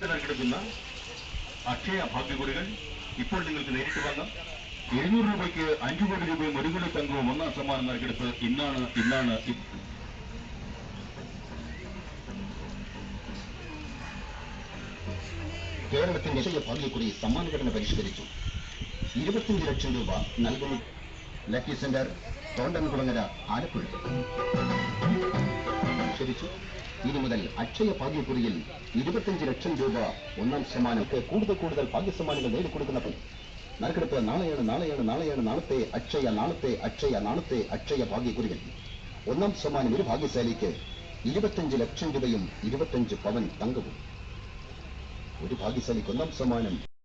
കിടക്കുന്ന അക്ഷയ ഭാഗ്യകുറികൾ ഇപ്പോൾ നിങ്ങൾക്ക് നേരിട്ട് വാങ്ങാം. 700 രൂപയ്ക്ക് 5 കോടി രൂപയും 1 കോടി തങ്കവും ഒന്നാം സമ്മാനം നറുക്കെടുപ്പ് ഇന്നാണ്. കേരളത്തിന്റെ അക്ഷയ ഭാഗ്യക്കുറി സമ്മാനഘടന പരിഷ്കരിച്ചു. 25 ലക്ഷം രൂപ നൽകുന്നു. Lucky centre Thondankulangara, Alappuzha. ക്ഷണിച്ചു. ഇനി മുതൽ അക്ഷയ ഭാഗ്യക്കുറിയിൽ 25 ലക്ഷം രൂപ ഒന്നാം സമ്മാനത്തെ കൂടുതൽ ഭാഗ്യസമ്മാനങ്ങൾ നേടിക്കൊടുക്കുന്ന നറുക്കെടുപ്പ് നാളെയാണ്. നാളത്തെ അക്ഷയ ഭാഗ്യക്കുറികൾ. ഒന്നാം സമ്മാനം ഒരു ഭാഗ്യശാലിക്ക് 25 ലക്ഷം രൂപയും 25 പവൻ തങ്കവും. ഒരു ഭാഗ്യശാലിക്ക് ഒന്നാം സമ്മാനം